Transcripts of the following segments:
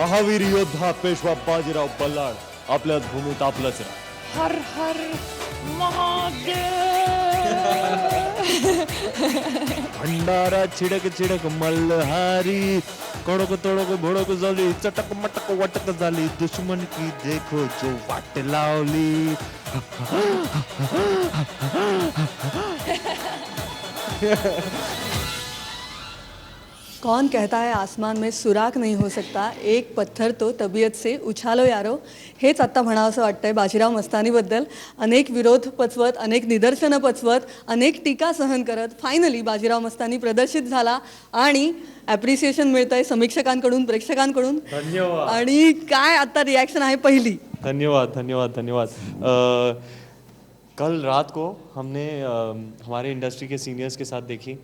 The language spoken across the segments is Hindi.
महावीर योद्धा पेशवा बाजीराव बल्लाळ आपल्याच भूमीत आपलंच राह. हर हर महादेव. भंडारा छिडक छिडक मल्हारी कडक तडक भडक झाली चटक मटक वटक झाली दुश्मन की देखो जो वाट लावली. कौन कहता है आसमान में सुराख नहीं हो सकता, एक पत्थर तो तबीयत से उछालो यारो. हेच आत्ता म्हणावंसं वाटतंय बाजीराव मस्तानीबद्दल. अनेक विरोध पचवत, अनेक निदर्शनं पचवत, अनेक टीका सहन करत फायनली बाजीराव मस्तानी प्रदर्शित झाला आणि ॲप्रिसिएशन मिळतंय समीक्षकांकडून, प्रेक्षकांकडून. धन्यवाद. आणि काय आता रिॲक्शन आहे पहिली? धन्यवाद धन्यवाद धन्यवाद. कल रात को हमने हमारे इंडस्ट्री के सीनियर्स के साथ देखी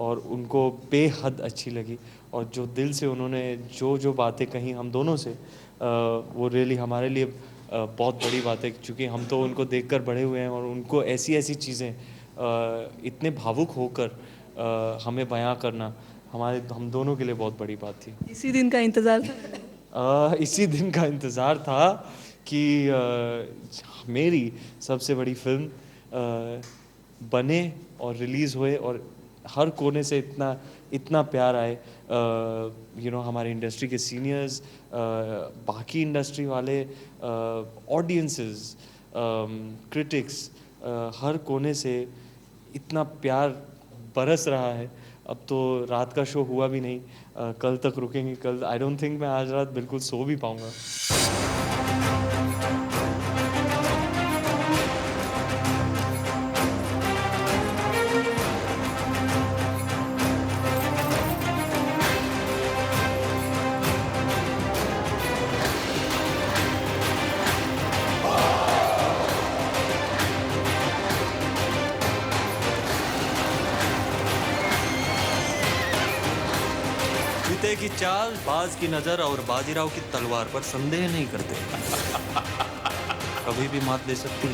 और उनको बेहद अच्छी लगी और जो दिल से उन्होंने जो जो बातें कही हम दोनों से वो रियली हमारे लिए बहुत बड़ी बात है क्योंकि हम तो उनको देखकर बड़े हुए हैं और उनको ऐसी ऐसी चीज़ें इतने भावुक होकर हमें बयां करना हम दोनों के लिए बहुत बड़ी बात थी. इसी दिन का इंतजार था. इसी दिन का इंतज़ार था कि मेरी सबसे बड़ी फिल्म बने और रिलीज़ हुए और हर कोने से इतना प्यार आए. हमारे इंडस्ट्री के सीनियर्स, बाकी इंडस्ट्री वाले, ऑडियंसेस, क्रिटिक्स, हर कोने से इतना प्यार बरस रहा है. अब तो रात का शो हुआ भी नहीं, कल तक रुकेंगे. कल आई डोंट थिंक मैं आज रात बिल्कुल सो भी पाऊँगा. चीते की चाल, बाज की नजर और बाजीराव की तलवार पर संदेह नहीं करते. कभी भी मात दे सकती.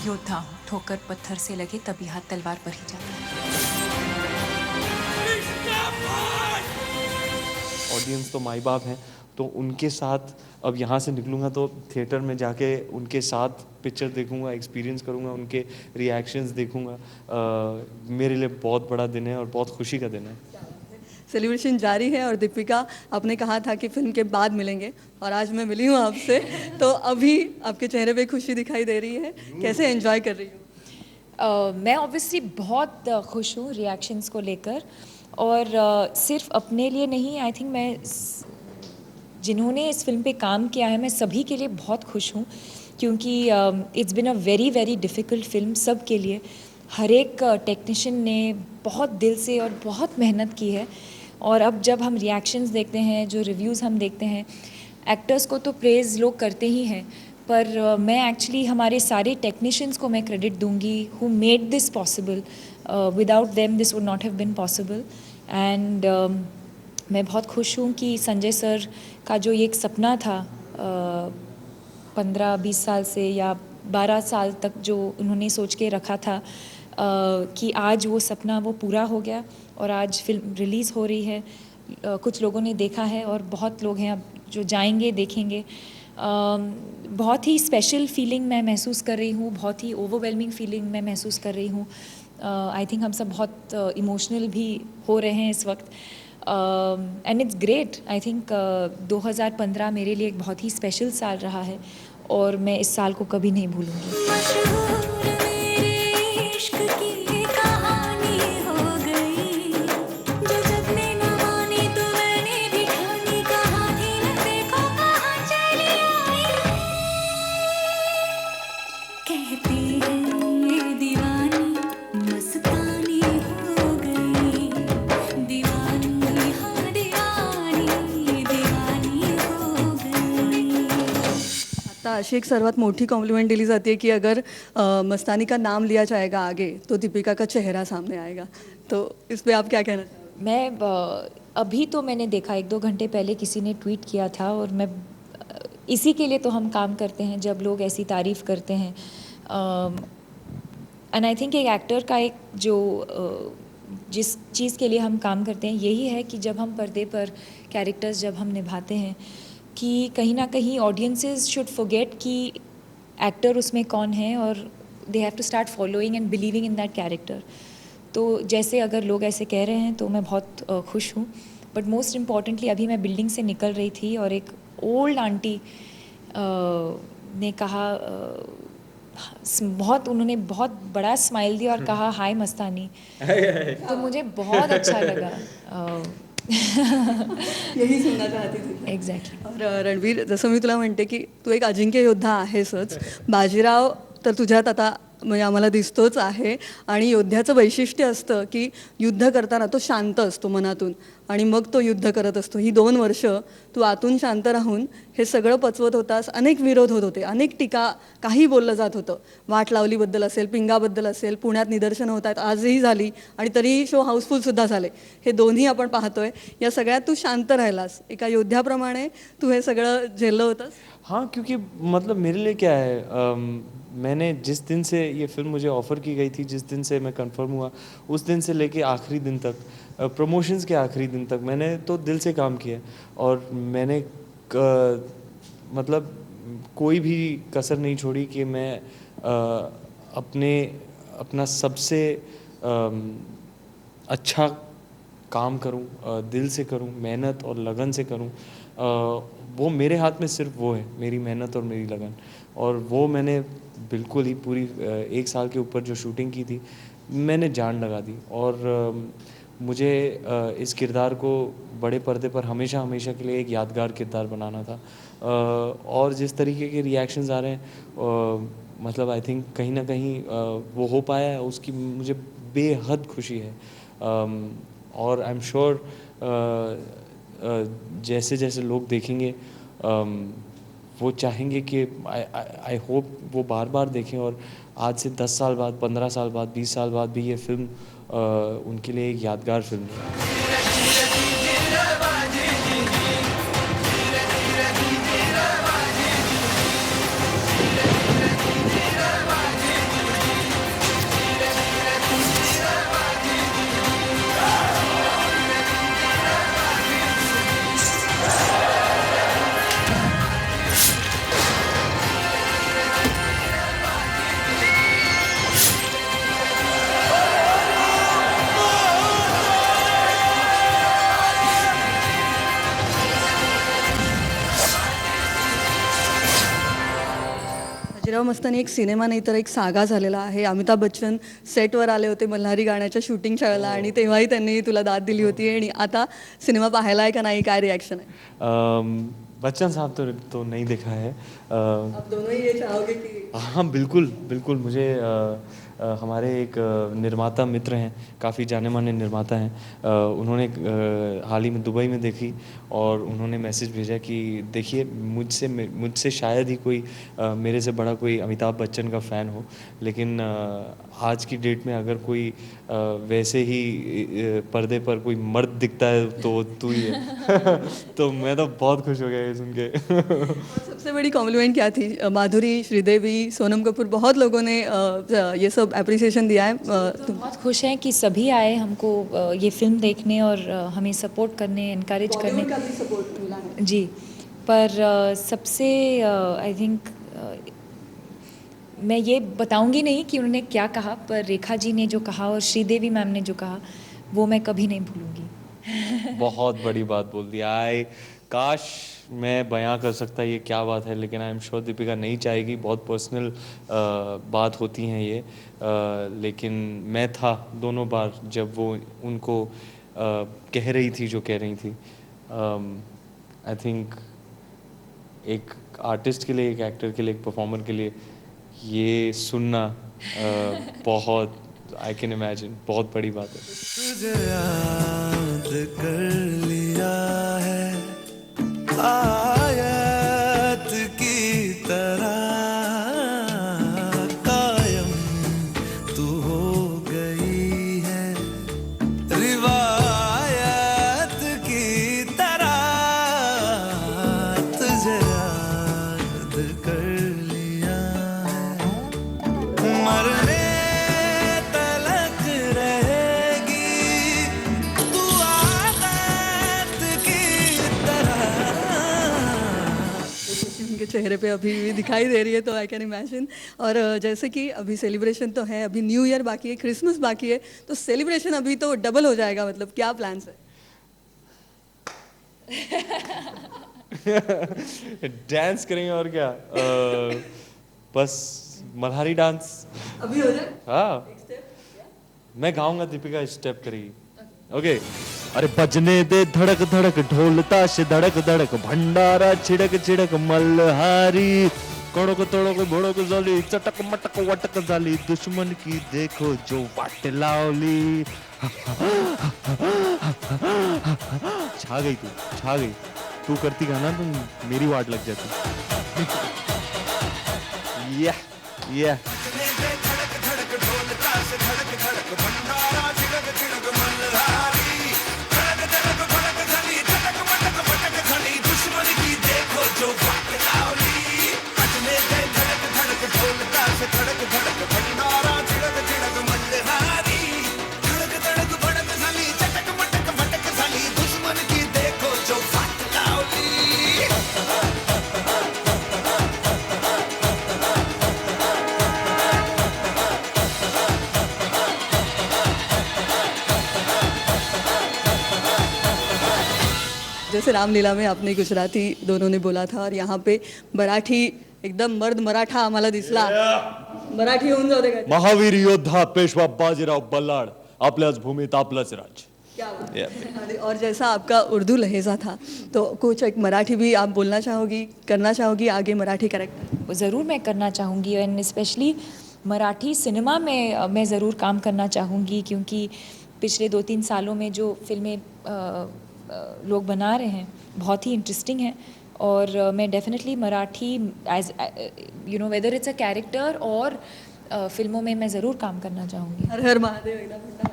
योद्धा हूँ, ठोकर पत्थर से लगे तभी हाथ तलवार पर ही जाता है. ऑडियंस तो माई बाप हैं, तो उनके साथ अब यहाँ से निकलूँगा तो थिएटर में जाके उनके साथ पिक्चर देखूँगा, एक्सपीरियंस करूँगा, उनके रिएक्शंस देखूँगा. मेरे लिए बहुत बड़ा दिन है और बहुत खुशी का दिन है. सेलिब्रेशन जारी है और दीपिका, आपने कहा था कि फिल्म के बाद मिलेंगे और आज मैं मिली हूँ आपसे, तो अभी आपके चेहरे पे खुशी दिखाई दे रही है. कैसे एंजॉय कर रही हूँ? मैं ऑब्वियसली बहुत खुश हूँ रिएक्शंस को लेकर और सिर्फ अपने लिए नहीं, आई थिंक मैं जिन्होंने इस फिल्म पे काम किया है मैं सभी के लिए बहुत खुश हूँ क्योंकि it's been a very very difficult film सब के लिए. हर एक टेक्नीशियन ने बहुत दिल से और बहुत मेहनत की है और अब जब हम रिएक्शंस देखते हैं, जो रिव्यूज़ हम देखते हैं, एक्टर्स को तो प्रेज़ लोग करते ही हैं पर मैं एक्चुअली हमारे सारे टेक्नीशियंस को मैं क्रेडिट दूंगी who made this possible. Without them this would not have been possible. And मैं बहुत खुश हूँ कि संजय सर का जो ये एक सपना था 15-20 साल से या 12 साल तक जो उन्होंने सोच के रखा था कि आज वो सपना वो पूरा हो गया और आज फिल्म रिलीज़ हो रही है. कुछ लोगों ने देखा है और बहुत लोग हैं अब जो जाएंगे देखेंगे. बहुत ही स्पेशल फीलिंग मैं महसूस कर रही हूँ, बहुत ही ओवरवेलमिंग फीलिंग मैं महसूस कर रही हूँ. आई थिंक हम सब बहुत इमोशनल भी हो रहे हैं इस वक्त. And it's great. I think 2015 मेरे लिए एक बहुत ही स्पेशल साल रहा है और मैं इस साल को कभी नहीं भूलूंगी. आता अशी एक सर्वात मोठी कॉम्प्लीमेंट दिली जाती है कि अगर मस्तानी का नाम लिया जाएगा आगे तो दीपिका का चेहरा सामने आएगा. तो इस पे आप क्या कहना चाहोगे? मैं अभी तो मैंने देखा 1-2 घंटे पहले किसी ने ट्वीट किया था और मैं इसी के लिए तो हम काम करते हैं जब लोग ऐसी तारीफ़ करते हैं. एंड आई थिंक एक एक्टर का एक जो जिस चीज़ के लिए हम काम करते हैं यही है कि जब हम पर्दे पर कैरेक्टर्स जब हम निभाते हैं कि कहीं ना कहीं ऑडियंसेस शुड फॉरगेट कि एक्टर उसमें कौन है और they have to start following and believing in that character. तो जैसे अगर लोग ऐसे कह रहे हैं तो मैं बहुत खुश हूँ. बट मोस्ट इम्पॉर्टेंटली अभी मैं बिल्डिंग से निकल रही थी और एक ओल्ड आंटी ने कहा उन्होंने बहुत बड़ा स्माइल दिया और कहा हाय मस्तानी. तो मुझे बहुत अच्छा लगा. यही सुनना चाहती थी. एक्झॅक्टली. और रणवीर, जसं मी तुला म्हणते की तू एक अजिंक्य योद्धा आहेसच. बाजीराव तर तुझ्यात आता म्हणजे आम्हाला दिसतोच आहे. आणि योद्ध्याचं वैशिष्ट्य असतं की युद्ध करताना तो शांत असतो मनातून आणि मग तो युद्ध करत असतो. ही 2 वर्ष तू आतून शांत राहून हे सगळं पचवत होतास. अनेक विरोध होत होते, अनेक टीका, काही बोललं जात होतं. वाट लावलीबद्दल असेल, पिंगाबद्दल असेल, पुण्यात निदर्शनं होत आहेत, आजही झाली आणि तरीही शो हाऊसफुलसुद्धा झाले. हे दोन्ही आपण पाहतोय. या सगळ्यात तू शांत राहिलास. एका योद्ध्याप्रमाणे तू हे सगळं झेललं होतंस. हाँ, क्योंकि मतलब मेरे लिए क्या है, मैंने जिस दिन से ये फिल्म मुझे ऑफ़र की गई थी, जिस दिन से मैं कंफर्म हुआ, उस दिन से लेके आखिरी दिन तक, प्रमोशंस के आखिरी दिन तक मैंने तो दिल से काम किया. और मैंने मतलब कोई भी कसर नहीं छोड़ी कि मैं अपना सबसे अच्छा काम करूं, दिल से करूं, मेहनत और लगन से करूं. वो मेरे हाथ में सिर्फ वो है, मेरी मेहनत और मेरी लगन. और वो मैंने बिल्कुल ही पूरी 1 साल के ऊपर जो शूटिंग की थी, मैंने जान लगा दी. और मुझे इस किरदार को बड़े पर्दे पर हमेशा हमेशा के लिए एक यादगार किरदार बनाना था. और जिस तरीके के रिएक्शंस आ रहे हैं, मतलब आई थिंक कहीं ना कहीं वो हो पाया है, उसकी मुझे बेहद खुशी है. और आई एम श्योर जैसे जैसे लोग देखेंगे वो चाहेंगे कि आई होप वो बार बार देखें. और आज से 10 साल बाद, 15 साल बाद, 20 साल बाद भी ये फिल्म उनके लिए एक यादगार फिल्म है. बाजीराव मस्तानी एक सिनेमा नाही तर एक सागा झालेला आहे. अमिताभ बच्चन सेटवर आले होते मल्हारी गाण्याच्या शूटिंगच्या वेळेला आणि तेव्हाही त्यांनी तुला दाद दिली होती. आणि आता सिनेमा पाहायला आहे का नाही, काय रिॲक्शन आहे? बच्चन साहब तो नहीं देखा है. आप दोनों ही ये चाहोगे कि हाँ, बिल्कुल बिल्कुल. मुझे हमारे एक निर्माता मित्र हैं, काफ़ी जाने माने निर्माता हैं. उन्होंने हाल ही में दुबई में देखी और उन्होंने मैसेज भेजा कि देखिए, मुझसे शायद ही कोई मेरे से बड़ा कोई अमिताभ बच्चन का फ़ैन हो, लेकिन आज की डेट में अगर कोई वैसे ही पर्दे पर कोई मर्द दिखता है तो तू ही है. तो मैं तो बहुत खुश हो गया ये सुन के. सबसे बड़ी कॉम्प्लीमेंट क्या थी? माधुरी, श्रीदेवी, सोनम कपूर, बहुत लोगों ने ये सब अप्रिसिएशन दिया है. तुम बहुत खुश हैं कि सभी आए हमको ये फिल्म देखने और हमें सपोर्ट करने, इनकरेज करने. का भी सपोर्ट मिला है. जी. पर सबसे आई थिंक मैं ये बताऊंगी नहीं कि उन्होंने क्या कहा, पर रेखा जी ने जो कहा और श्रीदेवी मैम ने जो कहा वो मैं कभी नहीं भूलूंगी. बहुत बड़ी बात बोल दी. काश मैं बयां कर सकता ये क्या बात है, लेकिन आई एम श्योर दीपिका नहीं चाहेगी. बहुत पर्सनल बात होती हैं ये. लेकिन मैं था दोनों बार जब वो उनको कह रही थी जो कह रही थी. आई थिंक एक आर्टिस्ट के लिए, एक एक्टर के लिए, एक परफॉर्मर के लिए ये सुनना बहुत, आई कैन इमेजिन, बहुत बड़ी बात है. तुझे याद कर लिया है आयत की तरह, कायम तू हो गई है रिवायत की तरह. तुझे याद कर लिया है मरने उनके चेहरे पे अभी भी दिखाई दे रही है, तो आई कैन इमेजिन। और जैसे कि अभी सेलिब्रेशन तो है, अभी न्यू ईयर बाकी है, क्रिसमस बाकी है, तो सेलिब्रेशन अभी तो डबल हो जाएगा, मतलब क्या प्लान्स है? डांस करेंगे और क्या, बस मल्हारी डांस। अभी हो जाए हाँ, मैं गाऊंगा, दीपिका स्टेप करेगी। ओके। अरे बजने दे धड़क धड़क ढोल ताश धड़क धड़क भंडारा छिड़क छिड़क मल्हारी कड़क तड़क भड़क जाली चटक मटक वटक जाली दुश्मन की देखो जो वाट लावली। छा गई तू, छा गई तू। करती गाना तो मेरी वाट लग जाती। या या जैसे रामलीला में आपने गुजराती दोनों ने बोला था, और यहाँ पे मराठी एकदम मर्द मराठा आम्हाला दिसला। मराठी होऊन जाऊ दे काय? महावीर योद्धा पेशवा बाजीराव बल्लाळ आपल्याच भूमीत आपलंच राज। क्या बात है। अरे, और जैसा आपका उर्दू लहजा था, तो कुछ एक मराठी भी आप बोलना चाहोगी, करना चाहोगी आगे मराठी कैरेक्टर? ज़रूर मैं करना चाहूँगी, एंड स्पेशली मराठी सिनेमा में मैं ज़रूर काम करना चाहूँगी, क्योंकि पिछले 2-3 सालों में जो फिल्में लोग बना रहे हैं बहुत ही इंटरेस्टिंग है, और मैं definitely Marathi as you know whether it's a character और फिल्मों में मैं ज़रूर काम करना चाहूँगी। हर हर महादेव एकदा म्हणता।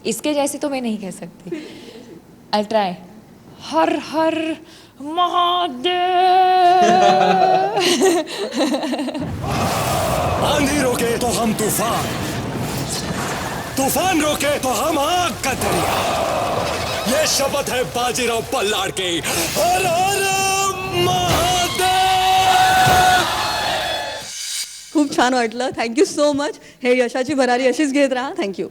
इसके जैसे तो मैं नहीं कह सकती। I try. हर हर महादेव। आंधी रोके तो हम तूफान, तूफान रोके तो हम आग का दरिया। ये शपथ है बाजीराव बल्लाळ के। हर हर महादेव। खूप छान वाटलं, थँक्यू सो मच. हे यशाची भरारी अशीच घेत राहा. थँक्यू.